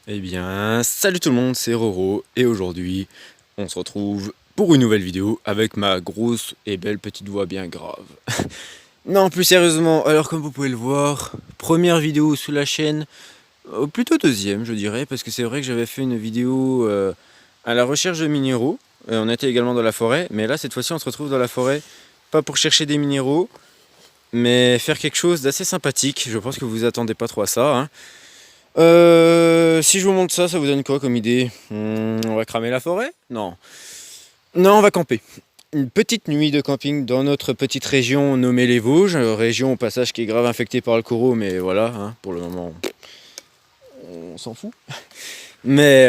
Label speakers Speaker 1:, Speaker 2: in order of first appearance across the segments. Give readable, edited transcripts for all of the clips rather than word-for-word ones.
Speaker 1: Eh bien, salut tout le monde, c'est Roro, et aujourd'hui, on se retrouve pour une nouvelle vidéo avec ma grosse et belle petite voix bien grave. Non, plus sérieusement, alors comme vous pouvez le voir, première vidéo sur la chaîne, plutôt deuxième je dirais, parce que c'est vrai que j'avais fait une vidéo à la recherche de minéraux, on était également dans la forêt, mais là cette fois-ci on se retrouve dans la forêt, pas pour chercher des minéraux, mais faire quelque chose d'assez sympathique. Je pense que vous attendez pas trop à ça, hein. Si je vous montre ça, ça vous donne quoi comme idée? On va cramer la forêt? Non. Non, on va camper. Une petite nuit de camping dans notre petite région nommée les Vosges. Région au passage qui est grave infectée par le corona, mais voilà, hein, pour le moment, on s'en fout. Mais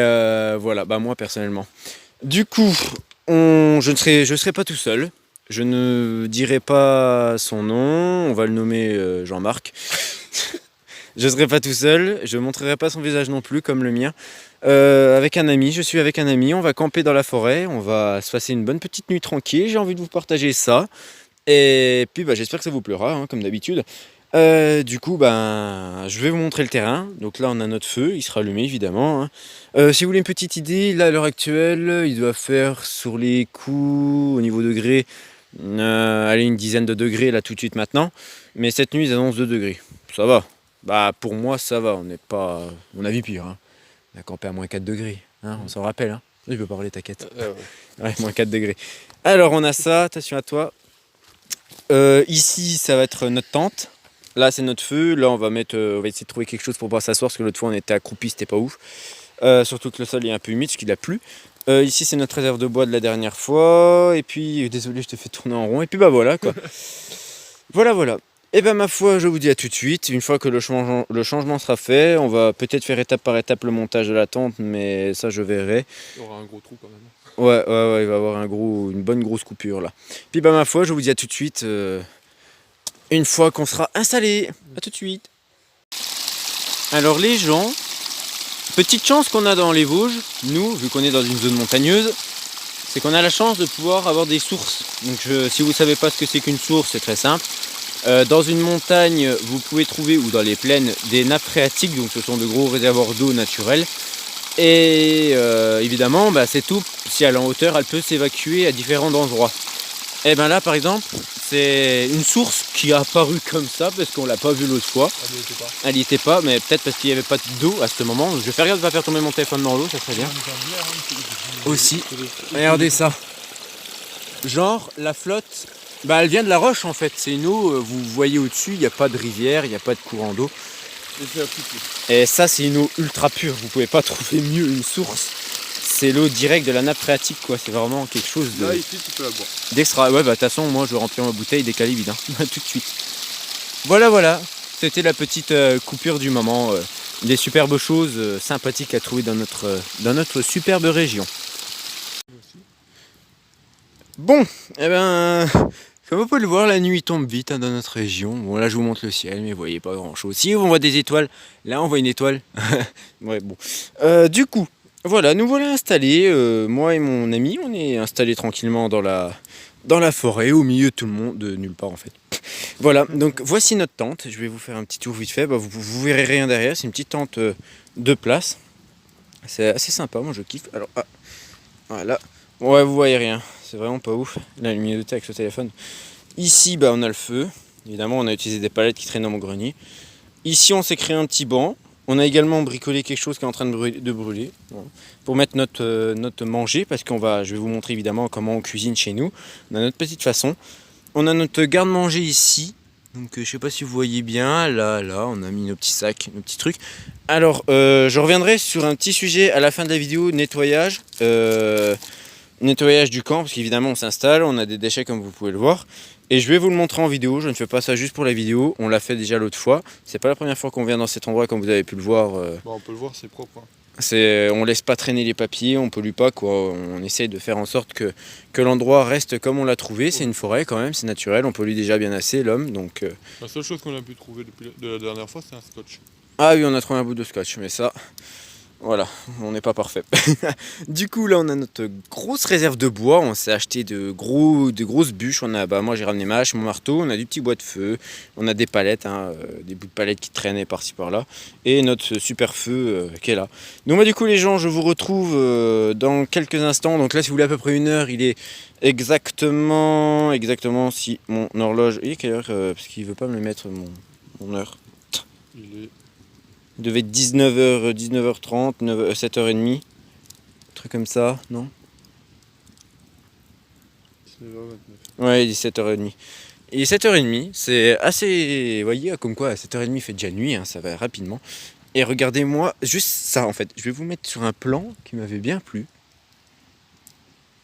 Speaker 1: voilà, bah moi personnellement. Du coup, je ne serai pas tout seul. Je ne dirai pas son nom, on va le nommer Jean-Marc. Je ne serai pas tout seul, je ne montrerai pas son visage non plus comme le mien. Avec un ami, je suis avec un ami, on va camper dans la forêt, on va se passer une bonne petite nuit tranquille, j'ai envie de vous partager ça. Et puis bah, j'espère que ça vous plaira, hein, comme d'habitude. Du coup, ben, je vais vous montrer le terrain. Donc là, on a notre feu, il sera allumé évidemment, hein. Si vous voulez une petite idée, là à l'heure actuelle, il doit faire sur les coups, au niveau degré, allez, une dizaine de degrés là tout de suite maintenant. Mais cette nuit, ils annoncent 2 degrés. Ça va. Bah pour moi ça va, on n'est pas. On a vu pire, hein. On a campé à moins 4 degrés, hein, on s'en rappelle, hein. Je peux parler, t'inquiète. Ouais, moins 4 degrés. Alors on a ça, attention à toi. Ici ça va être notre tente. Là c'est notre feu, là on va essayer de trouver quelque chose pour pouvoir s'asseoir parce que l'autre fois on était accroupi, c'était pas ouf. Surtout que le sol est un peu humide parce qu'il a plu. Ici c'est notre réserve de bois de la dernière fois. Et puis désolé je te fais tourner en rond. Et puis bah voilà quoi. Voilà. Et ben ma foi, je vous dis à tout de suite. Une fois que le changement sera fait, on va peut-être faire étape par étape le montage de la tente, mais ça je verrai.
Speaker 2: Il y aura un gros trou quand même.
Speaker 1: Ouais, il va y avoir une bonne grosse coupure là. Puis bah ma foi, je vous dis à tout de suite. Une fois qu'on sera installé. À tout de suite. Alors les gens, petite chance qu'on a dans les Vosges, nous, vu qu'on est dans une zone montagneuse, c'est qu'on a la chance de pouvoir avoir des sources. Donc si vous ne savez pas ce que c'est qu'une source, c'est très simple. Dans une montagne, vous pouvez trouver, ou dans les plaines, des nappes phréatiques, donc ce sont de gros réservoirs d'eau naturels. Et évidemment, bah, cette eau, si elle est en hauteur, elle peut s'évacuer à différents endroits. Et bien là, par exemple, c'est une source qui a apparu comme ça, parce qu'on l'a pas vue l'autre fois. Elle n'y était pas, mais peut-être parce qu'il n'y avait pas d'eau à ce moment. Je vais faire gaffe de ne pas faire tomber mon téléphone dans l'eau, ça serait bien. Aussi, regardez ça. Genre, la flotte, bah, elle vient de la roche en fait. C'est une eau, vous voyez au-dessus, il n'y a pas de rivière, il n'y a pas de courant d'eau. Et ça, c'est une eau ultra pure. Vous pouvez pas trouver mieux une source. C'est l'eau directe de la nappe phréatique, quoi. C'est vraiment quelque chose de.
Speaker 2: Là, ici, tu peux la boire.
Speaker 1: D'extra. Ouais, bah, de toute façon, moi, je vais remplir ma bouteille dès qu'elle est vide, hein. Tout de suite. Voilà. C'était la petite coupure du moment. Des superbes choses sympathiques à trouver dans notre superbe région. Bon, eh ben, comme vous pouvez le voir, la nuit tombe vite, hein, dans notre région. Bon, là je vous montre le ciel, mais vous voyez pas grand chose. Si on voit des étoiles, là on voit une étoile. Ouais, bon. Du coup, voilà, nous voilà installés. Moi et mon ami, on est installés tranquillement dans la forêt, au milieu de tout le monde, de nulle part en fait. Voilà, donc voici notre tente. Je vais vous faire un petit tour vite fait. Bah, vous verrez rien derrière, c'est une petite tente de place. C'est assez sympa, moi je kiffe. Alors, voilà. Ouais, vous voyez rien, c'est vraiment pas ouf. La luminosité avec ce téléphone. Ici, bah, on a le feu. Évidemment, on a utilisé des palettes qui traînent dans mon grenier. Ici, on s'est créé un petit banc. On a également bricolé quelque chose qui est en train de brûler. Voilà. Pour mettre notre manger, parce je vais vous montrer évidemment comment on cuisine chez nous. On a notre petite façon. On a notre garde-manger ici. Donc, je sais pas si vous voyez bien. Là, on a mis nos petits sacs, nos petits trucs. Alors, je reviendrai sur un petit sujet à la fin de la vidéo, nettoyage. Nettoyage du camp, parce qu'évidemment on s'installe, on a des déchets comme vous pouvez le voir. Et je vais vous le montrer en vidéo, je ne fais pas ça juste pour la vidéo, on l'a fait déjà l'autre fois. C'est pas la première fois qu'on vient dans cet endroit comme vous avez pu le voir.
Speaker 2: Bon, on peut le voir, c'est propre.
Speaker 1: On laisse pas traîner les papiers, on pollue pas quoi. On essaye de faire en sorte que l'endroit reste comme on l'a trouvé. C'est une forêt quand même, c'est naturel, on pollue déjà bien assez l'homme. Donc,
Speaker 2: La seule chose qu'on a pu trouver depuis la dernière fois, c'est un scotch.
Speaker 1: Ah oui, on a trouvé un bout de scotch, mais ça, Voilà, on n'est pas parfait. Du coup, là, on a notre grosse réserve de bois. On s'est acheté de grosses bûches. Moi, j'ai ramené ma hache, mon marteau. On a du petit bois de feu. On a des palettes, des bouts de palettes qui traînaient par-ci par-là. Et notre super feu qui est là. Donc, du coup, les gens, je vous retrouve dans quelques instants. Donc là, si vous voulez à peu près 1 heure, il est exactement si mon horloge. Il est quelle heure parce qu'il veut pas me le mettre, mon heure.
Speaker 2: Il est
Speaker 1: Il devait être 19h, 19h30, 7h30. Un truc comme ça, non?
Speaker 2: 19h29.
Speaker 1: Ouais, il est 7h30. Il est 7h30, c'est assez... Vous voyez, comme quoi à 7h30 il fait déjà nuit, hein, ça va rapidement. Et regardez-moi, juste ça en fait. Je vais vous mettre sur un plan qui m'avait bien plu.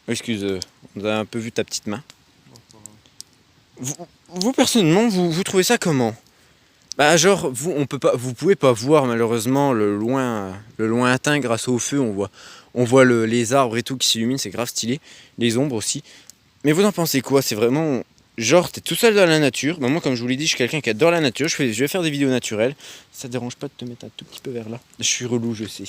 Speaker 1: Excuse, on a un peu vu ta petite main. Vous personnellement, vous trouvez ça comment? Bah genre vous pouvez pas voir malheureusement le lointain grâce au feu, on voit les arbres et tout qui s'illuminent, c'est grave stylé, les ombres aussi. Mais vous en pensez quoi? C'est vraiment genre t'es tout seul dans la nature. Bah moi comme je vous l'ai dit, je suis quelqu'un qui adore la nature, je vais faire des vidéos naturelles. Ça te dérange pas de te mettre un tout petit peu vers là? Je suis relou, je sais.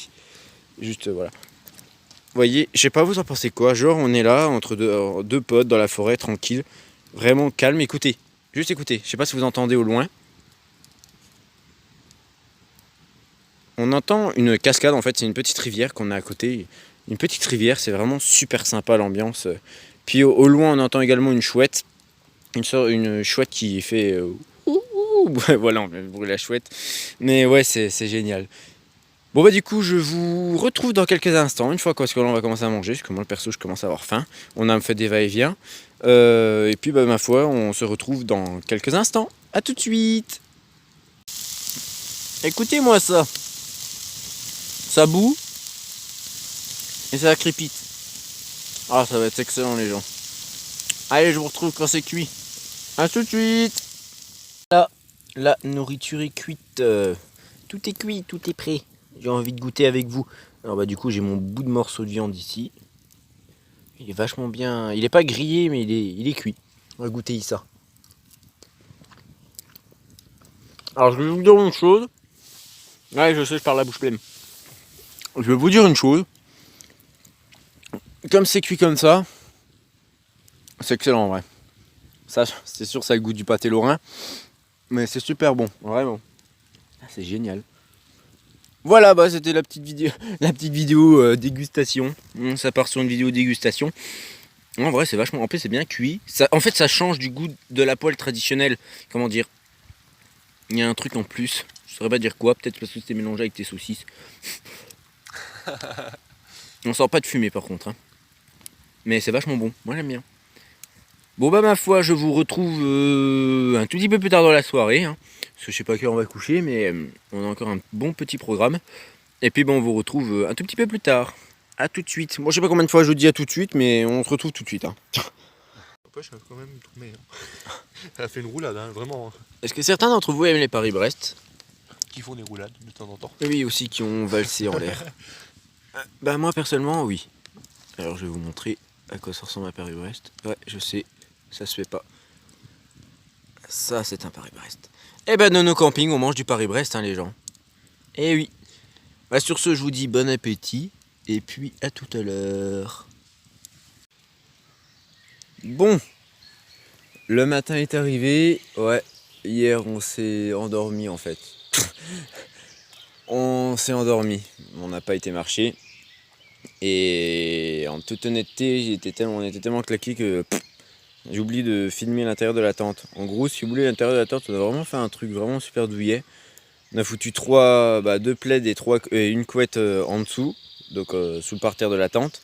Speaker 1: Juste voilà. Vous voyez, je sais pas vous en pensez quoi? Genre on est là entre deux potes dans la forêt tranquille, vraiment calme. Écoutez, juste écoutez. Je sais pas si vous entendez au loin. On entend une cascade, en fait, c'est une petite rivière qu'on a à côté. Une petite rivière, c'est vraiment super sympa l'ambiance. Puis au loin, on entend également une chouette. Une chouette qui fait... ouh, ouh. Voilà, on brûle la chouette. Mais ouais, c'est génial. Bon bah du coup, je vous retrouve dans quelques instants. Une fois parce que là, on va commencer à manger. Parce que moi, le perso, je commence à avoir faim. On a fait des va-et-vient. Et puis, bah, ma foi, on se retrouve dans quelques instants. A tout de suite. Écoutez-moi ça. Ça boue et ça crépite. Ah, ça va être excellent les gens. Allez, je vous retrouve quand c'est cuit. A tout de suite. Là, la nourriture est cuite. Tout est cuit, tout est prêt. J'ai envie de goûter avec vous. Alors bah du coup j'ai mon bout de morceau de viande ici. Il est vachement bien. Il est pas grillé mais il est cuit. On va goûter ça. Alors je vais vous dire une chose. Ouais, je sais, je parle la bouche pleine. Je vais vous dire une chose. Comme c'est cuit comme ça, c'est excellent en vrai. Ça, c'est sûr, ça a le goût du pâté lorrain. Mais c'est super bon, vraiment. Ah, c'est génial. Voilà, bah c'était la petite vidéo dégustation. Ça part sur une vidéo dégustation. En vrai, c'est vachement. En plus, c'est bien cuit. En fait, ça change du goût de la poêle traditionnelle. Comment dire? Il y a un truc en plus. Je saurais pas dire quoi. Peut-être parce que c'était mélangé avec tes saucisses. On sent pas de fumée par contre. Hein. Mais c'est vachement bon. Moi, j'aime bien. Bon bah ma foi, je vous retrouve un tout petit peu plus tard dans la soirée, hein, parce que je sais pas à quelle heure on va coucher, mais on a encore un bon petit programme. Et puis on vous retrouve un tout petit peu plus tard. A tout de suite. Moi je sais pas combien de fois je dis à tout de suite, mais on se retrouve tout de suite. Hein.
Speaker 2: Après, je suis quand même tourné. Elle a fait une roulade, hein, vraiment.
Speaker 1: Est-ce que certains d'entre vous aiment les Paris-Brest?
Speaker 2: Qui font des roulades de temps en temps.
Speaker 1: Oui, aussi qui ont valsé en l'air. Bah moi personnellement, oui. Alors je vais vous montrer à quoi ça ressemble à Paris-Brest. Ouais, je sais, ça se fait pas. Ça, c'est un Paris-Brest. Eh ben, Nono Camping, on mange du Paris-Brest, hein, les gens. Eh oui. Bah, sur ce, je vous dis bon appétit. Et puis, à tout à l'heure. Bon. Le matin est arrivé. Ouais. Hier, on s'est endormi, en fait. On s'est endormi. On n'a pas été marcher. Et en toute honnêteté, on était tellement claqués que... J'ai oublié de filmer l'intérieur de la tente. En gros, si vous voulez l'intérieur de la tente, on a vraiment fait un truc vraiment super douillet. On a foutu deux plaids et une couette en dessous, donc sous le parterre de la tente.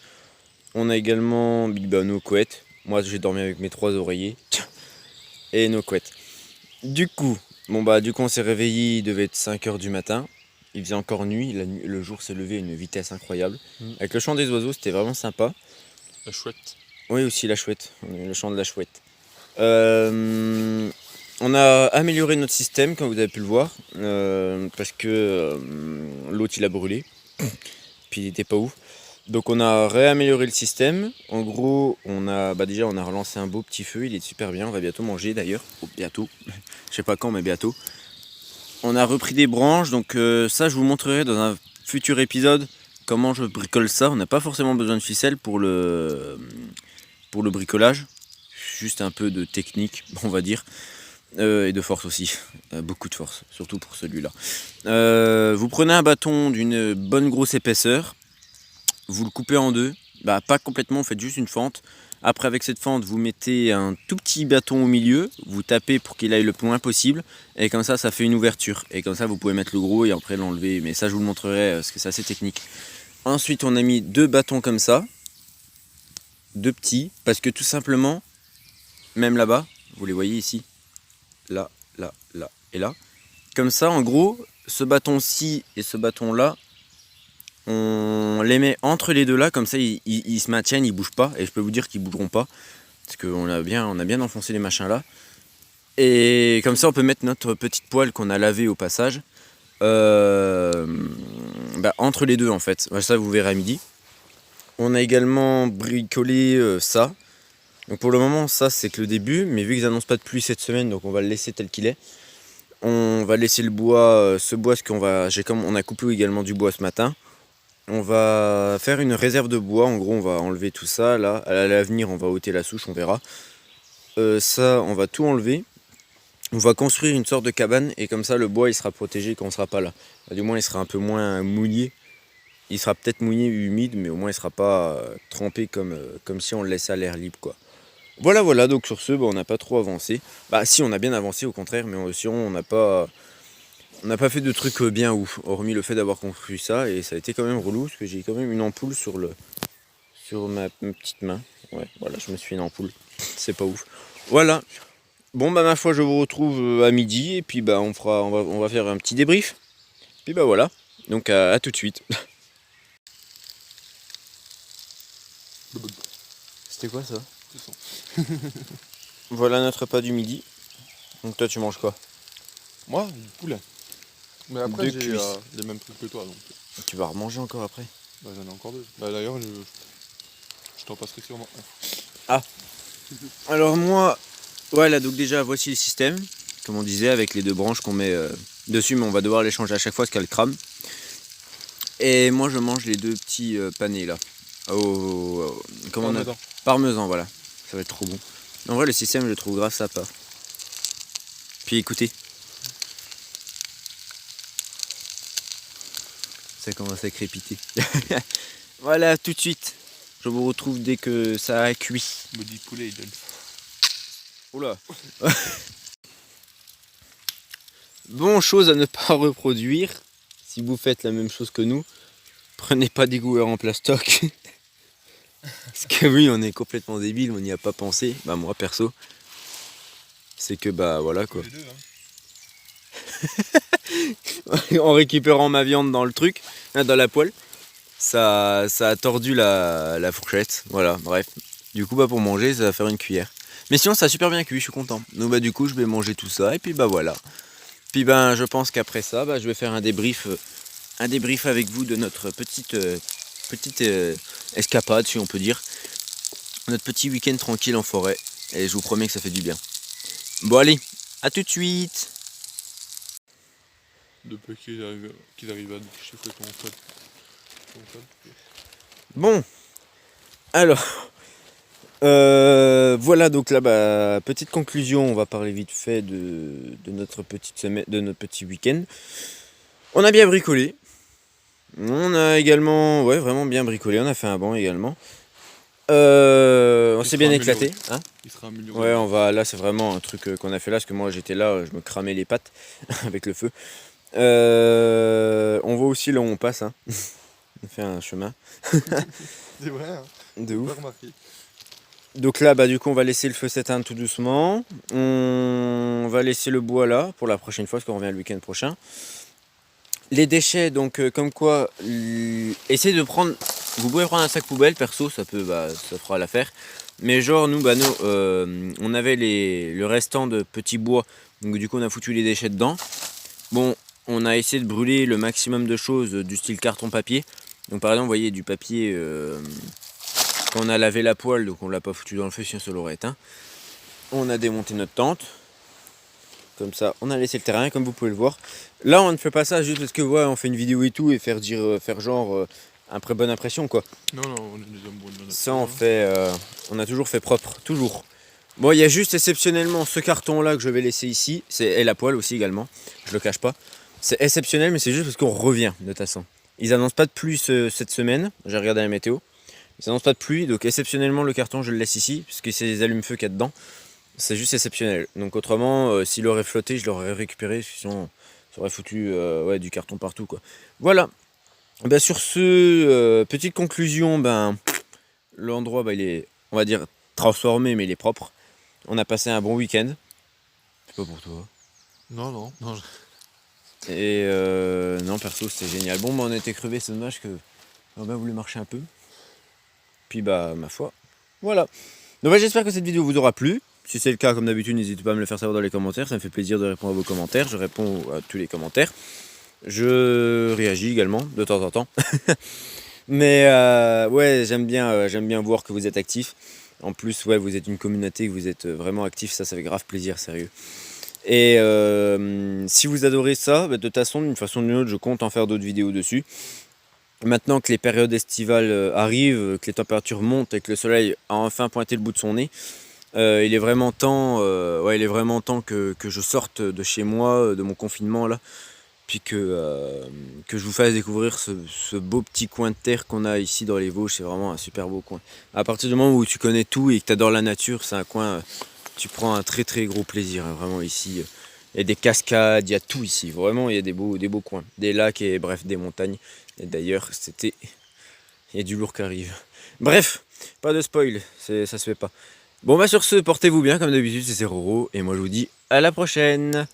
Speaker 1: On a également nos couettes. Moi, j'ai dormi avec mes 3 oreillers et nos couettes. Du coup, on s'est réveillé, il devait être 5h du matin. Il faisait encore nuit, le jour s'est levé à une vitesse incroyable. Avec le chant des oiseaux, c'était vraiment sympa.
Speaker 2: La chouette.
Speaker 1: Oui, aussi la chouette, le chant de la chouette. On a amélioré notre système, comme vous avez pu le voir, parce que l'autre il a brûlé, puis il était pas ouf. Donc on a réamélioré le système. En gros, on a relancé un beau petit feu, il est super bien, on va bientôt manger d'ailleurs. Oh, bientôt, je sais pas quand, mais bientôt. On a repris des branches, donc ça je vous montrerai dans un futur épisode comment je bricole ça. On n'a pas forcément besoin de ficelle pour le bricolage. Juste un peu de technique, on va dire. Et de force aussi. Beaucoup de force, surtout pour celui-là. Vous prenez un bâton d'une bonne grosse épaisseur. Vous le coupez en deux. Bah, pas complètement, vous faites juste une fente. Après, avec cette fente, vous mettez un tout petit bâton au milieu. Vous tapez pour qu'il aille le plus loin possible. Et comme ça fait une ouverture. Et comme ça, vous pouvez mettre le gros et après l'enlever. Mais ça, je vous le montrerai parce que c'est assez technique. Ensuite, on a mis 2 bâtons comme ça. 2 petits. Parce que tout simplement, même là-bas, vous les voyez ici. Là, là, là et là. Comme ça, en gros, ce bâton-ci et ce bâton-là, on les met entre les deux là, comme ça ils se maintiennent, ils bougent pas. Et je peux vous dire qu'ils bougeront pas, parce qu'on a bien enfoncé les machins là. Et comme ça on peut mettre notre petite poêle qu'on a lavée au passage entre les deux en fait. Ça vous verrez à midi. On a également bricolé ça. Donc pour le moment ça c'est que le début, mais vu qu'ils annoncent pas de pluie cette semaine, donc on va le laisser tel qu'il est. On va laisser le bois, ce bois, on a coupé également du bois ce matin. On va faire une réserve de bois, en gros on va enlever tout ça, là, à l'avenir on va ôter la souche, on verra. Ça, on va tout enlever. On va construire une sorte de cabane et comme ça le bois il sera protégé quand on sera pas là. Du moins il sera un peu moins mouillé. Il sera peut-être mouillé, humide, mais au moins il sera pas trempé comme si on le laissait à l'air libre quoi. Voilà, donc sur ce, on n'a pas trop avancé. Bah si, on a bien avancé au contraire, mais aussi on n'a pas fait de trucs bien ouf, hormis le fait d'avoir construit ça, et ça a été quand même relou, parce que j'ai quand même une ampoule sur ma petite main. Ouais, voilà, je me suis fait une ampoule, c'est pas ouf. Voilà, bon bah ma foi, je vous retrouve à midi, et puis bah on va faire un petit débrief. Puis bah voilà, donc à tout de suite. C'était quoi ça? Voilà notre repas du midi. Donc toi tu manges quoi?
Speaker 2: Moi, du poulet. Mais après,
Speaker 1: Deux
Speaker 2: j'ai
Speaker 1: cuisses.
Speaker 2: les mêmes trucs que toi, donc
Speaker 1: Tu vas remanger encore après?
Speaker 2: bah, j'en ai encore 2. Bah, d'ailleurs, je t'en passerai sûrement
Speaker 1: Ah. Alors moi, voilà, donc déjà voici le système, comme on disait, avec les 2 branches qu'on met dessus, mais on va devoir les changer à chaque fois parce qu'elles crament. Et moi je mange les 2 petits panés là. Comment on a...
Speaker 2: Parmesan.
Speaker 1: Parmesan, voilà. Ça va être trop bon. En vrai le système je le trouve grave sympa. Puis écoutez. Ça commence à crépiter. Voilà, tout de suite. Je vous retrouve dès que ça a cuit.
Speaker 2: Me dit poulet, il donne.
Speaker 1: Oula. Bon, chose à ne pas reproduire. Si vous faites la même chose que nous, prenez pas des goûteurs en plastoc. Parce que oui, on est complètement débile, on n'y a pas pensé. Bah moi perso. C'est que bah voilà quoi.
Speaker 2: Les deux, hein.
Speaker 1: En récupérant ma viande dans le truc, dans la poêle, ça a tordu la fourchette. Voilà, bref. Du coup, bah pour manger, ça va faire une cuillère. Mais sinon, ça a super bien cuit, je suis content. Donc bah du coup, je vais manger tout ça et puis bah voilà. Puis ben, je pense qu'après ça, bah, je vais faire un débrief avec vous de notre petite escapade, si on peut dire. Notre petit week-end tranquille en forêt. Et je vous promets que ça fait du bien. Bon allez, à tout de suite.
Speaker 2: Depuis qu'ils arrivent à déchiffrer ton code.
Speaker 1: Bon, alors, voilà donc là, bah, petite conclusion, on va parler vite fait de notre petite semaine, de notre petit week-end. On a bien bricolé. On a également, ouais, vraiment bien bricolé. On a fait un banc également. On s'est bien éclaté. Hein,
Speaker 2: Il sera amélioré.
Speaker 1: ouais, là, c'est vraiment un truc qu'on a fait là, parce que moi j'étais là, je me cramais les pattes avec le feu. On voit aussi là où on passe. Hein. On fait un chemin.
Speaker 2: C'est vrai, hein.
Speaker 1: De ouf.
Speaker 2: Pas remarqué.
Speaker 1: Donc là, bah, du coup, on va laisser le feu s'éteindre tout doucement. On va laisser le bois là pour la prochaine fois, parce qu'on revient le week-end prochain. Les déchets, donc comme quoi, essayez de prendre. Vous pouvez prendre un sac poubelle, perso, ça fera l'affaire. Mais genre, nous, on avait le restant de petits bois, donc du coup, on a foutu les déchets dedans. Bon, on a essayé de brûler le maximum de choses du style carton-papier. Donc par exemple, vous voyez du papier. Quand on a lavé la poêle, donc on l'a pas foutu dans le feu, sinon ça l'aurait éteint. On a démonté notre tente. Comme ça, on a laissé le terrain, comme vous pouvez le voir. Là, on ne fait pas ça juste parce que ouais, on fait une vidéo et tout et faire genre bonne impression quoi.
Speaker 2: Non, on est des hommes bons.
Speaker 1: Ça, on a toujours fait propre, toujours. Bon, il y a juste exceptionnellement ce carton là que je vais laisser ici, et la poêle aussi également. Je le cache pas. C'est exceptionnel, mais c'est juste parce qu'on revient de toute façon. Ils annoncent pas de pluie cette semaine. J'ai regardé la météo. Ils annoncent pas de pluie, donc exceptionnellement le carton je le laisse ici, parce que c'est des allumes-feu qu'il y a dedans. C'est juste exceptionnel. Donc autrement, s'il aurait flotté, je l'aurais récupéré, sinon ça aurait foutu du carton partout quoi. Voilà. Ben, sur ce, petite conclusion, l'endroit il est, on va dire, transformé, mais il est propre. On a passé un bon week-end. C'est pas pour toi.
Speaker 2: Non.
Speaker 1: Et non, perso, c'était génial. Bon, on était crevés, c'est dommage que Robin voulait marcher un peu. Puis ma foi, voilà. Donc j'espère que cette vidéo vous aura plu. Si c'est le cas, comme d'habitude, n'hésitez pas à me le faire savoir dans les commentaires. Ça me fait plaisir de répondre à vos commentaires. Je réponds à tous les commentaires. Je réagis également de temps en temps. Mais ouais, j'aime bien voir que vous êtes actifs. En plus, ouais, vous êtes une communauté, que vous êtes vraiment actifs. Ça fait grave plaisir, sérieux. Et si vous adorez ça, de toute façon, d'une façon ou d'une autre, je compte en faire d'autres vidéos dessus. Maintenant que les périodes estivales arrivent, que les températures montent et que le soleil a enfin pointé le bout de son nez, il est vraiment temps, que je sorte de chez moi, de mon confinement là, puis que je vous fasse découvrir ce beau petit coin de terre qu'on a ici dans les Vosges. C'est vraiment un super beau coin. À partir du moment où tu connais tout et que tu adores la nature, c'est un coin, tu prends un très très gros plaisir, hein, vraiment ici. Il y a des cascades, il y a tout ici, vraiment il y a des beaux coins, des lacs et bref des montagnes. Et d'ailleurs il y a du lourd qui arrive. Bref, pas de spoil, ça se fait pas. Bon sur ce, portez-vous bien comme d'habitude, c'est Roro et moi je vous dis à la prochaine.